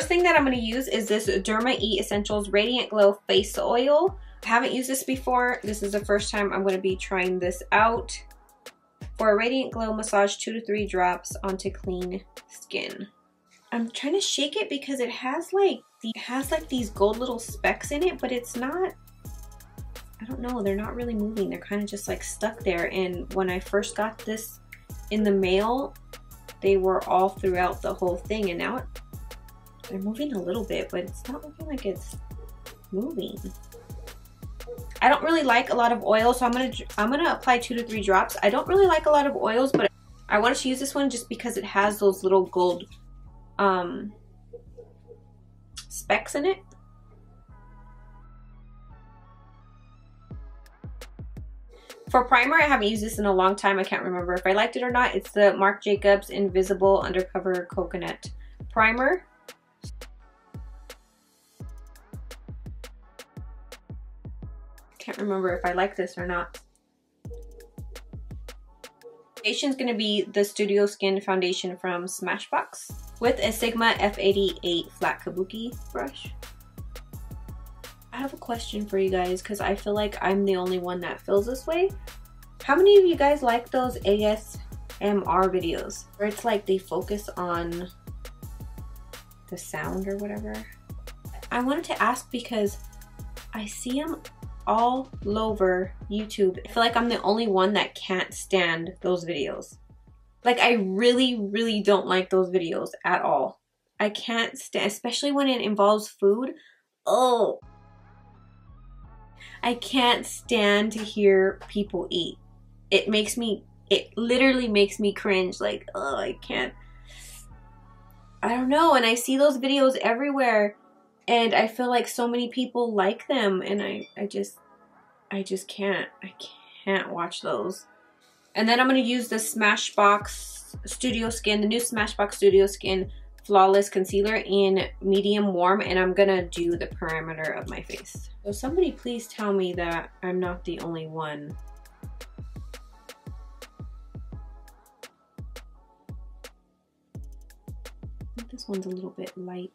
first thing that I'm going to use is this Derma E Essentials Radiant Glow Face Oil. I haven't used this before. This is the first time I'm going to be trying this out. For a Radiant Glow, massage 2 to 3 drops onto clean skin. I'm trying to shake it because it has like these gold little specks in it, but it's not, I don't know, they're not really moving. They're kind of just like stuck there. And when I first got this in the mail, they were all throughout the whole thing, and now they're moving a little bit, but it's not looking like it's moving. I don't really like a lot of oil, so I'm gonna apply 2 to 3 drops. I don't really like a lot of oils, but I wanted to use this one just because it has those little gold specks in it. For primer, I haven't used this in a long time. I can't remember if I liked it or not. It's the Marc Jacobs Invisible Undercover Coconut Primer. Can't remember if I like this or not. Foundation is going to be the Studio Skin foundation from Smashbox with a Sigma F88 flat kabuki brush. I have a question for you guys because I feel like I'm the only one that feels this way. How many of you guys like those ASMR videos where it's like they focus on the sound or whatever? I wanted to ask because I see them all over YouTube. I feel like I'm the only one that can't stand those videos. Like, I really don't like those videos at all. I can't stand, especially when it involves food. Oh, I can't stand to hear people eat. It literally makes me cringe. Like, oh, I can't. I don't know. And I see those videos everywhere. And I feel like so many people like them, and I just can't. I can't watch those. And then I'm going to use the Smashbox Studio Skin, the new Smashbox Studio Skin Flawless Concealer in medium warm, and I'm going to do the perimeter of my face. So somebody please tell me that I'm not the only one. I think this one's a little bit light.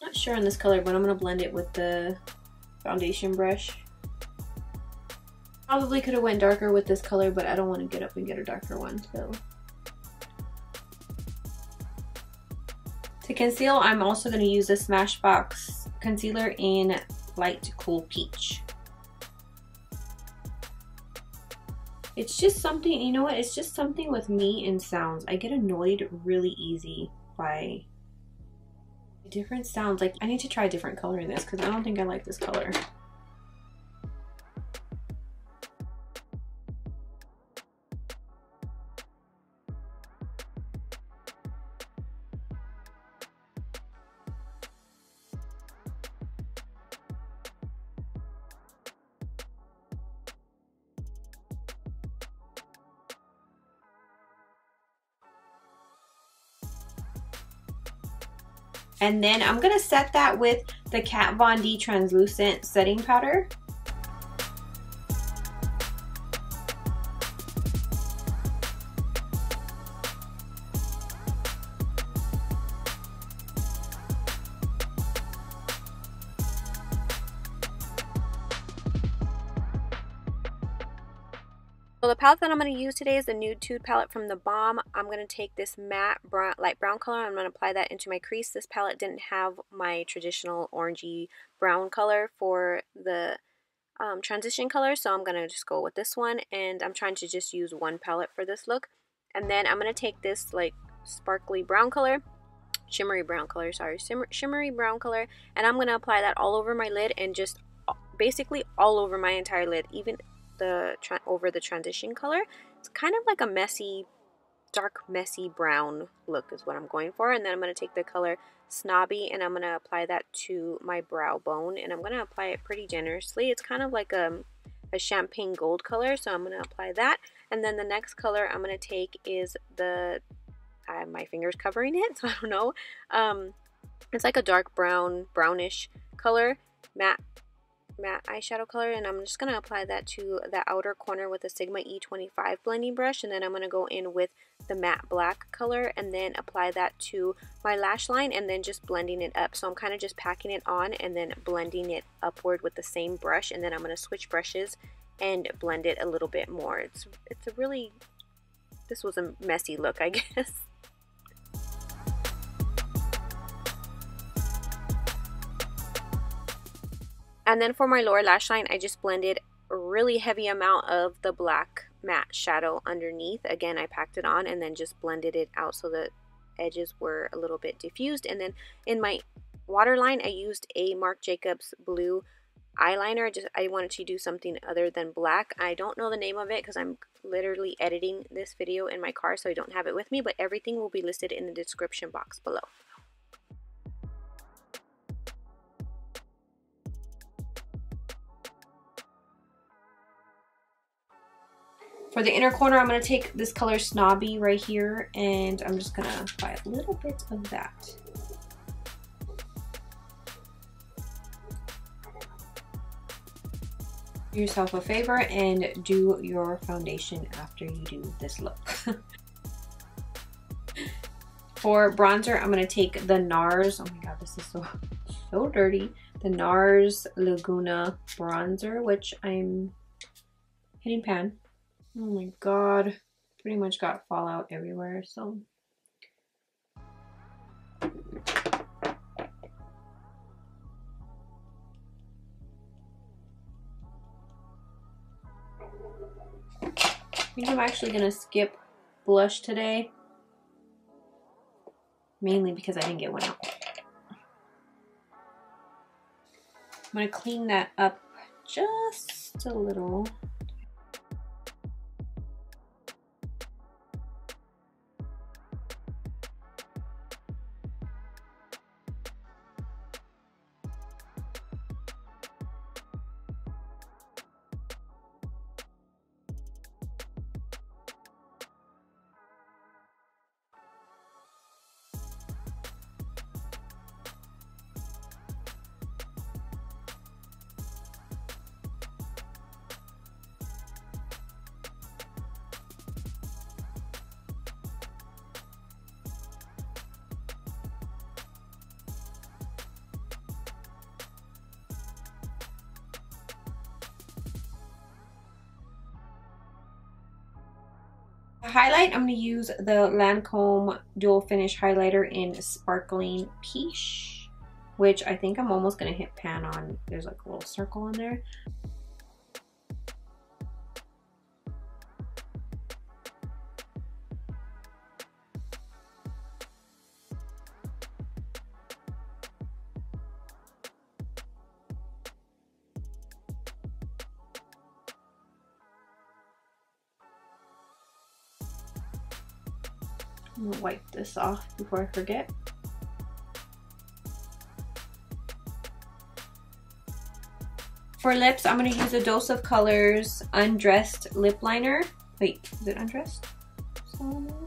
Not sure on this color, but I'm gonna blend it with the foundation brush. Probably could have went darker with this color, but I don't want to get up and get a darker one. So to conceal, I'm also going to use the Smashbox concealer in Light Cool Peach. It's just something, you know what? It's just something with me and sounds. I get annoyed really easy by different sounds. Like, I need to try a different color in this because I don't think I like this color. And then I'm gonna set that with the Kat Von D translucent setting powder. So the palette that I'm going to use today is the Nude Tude palette from The Balm. I'm going to take this matte brown, light brown color. I'm going to apply that into my crease. This palette didn't have my traditional orangey brown color for the transition color, so I'm going to just go with this one. And I'm trying to just use one palette for this look. And then I'm going to take this like sparkly brown color, shimmery brown color, and I'm going to apply that all over my lid and just basically all over my entire lid, even over the transition color. It's kind of like a messy, dark messy brown look is what I'm going for. And then I'm going to take the color Snobby and I'm going to apply that to my brow bone, and I'm going to apply it pretty generously. It's kind of like a champagne gold color, so I'm going to apply that. And then the next color I'm going to take is the my finger's covering it, so I don't know. It's like a dark brown, brownish color, matte matte eyeshadow color, and I'm just going to apply that to the outer corner with a Sigma E25 blending brush, and then I'm going to go in with the matte black color and then apply that to my lash line and then just blending it up. So I'm kind of just packing it on and then blending it upward with the same brush, and then I'm going to switch brushes and blend it a little bit more. It's a really, this was a messy look, I guess. And then for my lower lash line, I just blended a really heavy amount of the black matte shadow underneath. Again, I packed it on and then just blended it out so the edges were a little bit diffused. And then in my waterline, I used a Marc Jacobs blue eyeliner. I wanted to do something other than black. I don't know the name of it because I'm literally editing this video in my car, so I don't have it with me, but everything will be listed in the description box below. For the inner corner, I'm going to take this color Snobby right here, and I'm just going to apply a little bit of that. Do yourself a favor and do your foundation after you do this look. For bronzer, I'm going to take the NARS, oh my god, this is so dirty, the NARS Laguna bronzer, which I'm hitting pan. Oh my god, pretty much got fallout everywhere, so. I think I'm actually gonna skip blush today, mainly because I didn't get one out. I'm gonna clean that up just a little. Highlight, I'm going to use the Lancome Dual Finish Highlighter in Sparkling Peach, which I think I'm almost going to hit pan on. There's like a little circle in there. I'm gonna wipe this off before I forget. For lips, I'm gonna use a Dose of Colors Undressed Lip Liner. Wait, is it undressed?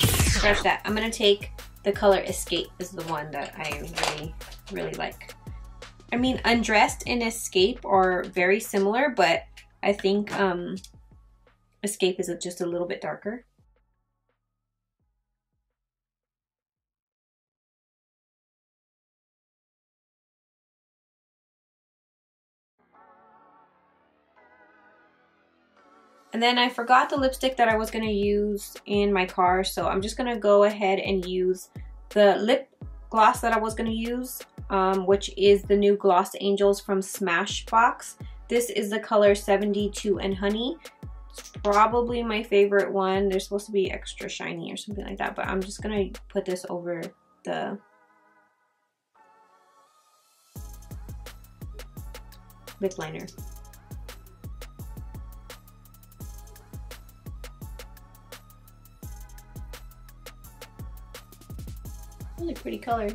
Scratch that. I'm gonna take the color Escape, is the one that I really like. I mean, Undressed and Escape are very similar, but I think Escape is just a little bit darker. And then I forgot the lipstick that I was going to use in my car, so I'm just going to go ahead and use the lip gloss that I was going to use, which is the new Gloss Angels from Smashbox. This is the color 72 and Honey. It's probably my favorite one. They're supposed to be extra shiny or something like that, but I'm just going to put this over the lip liner. Really pretty color.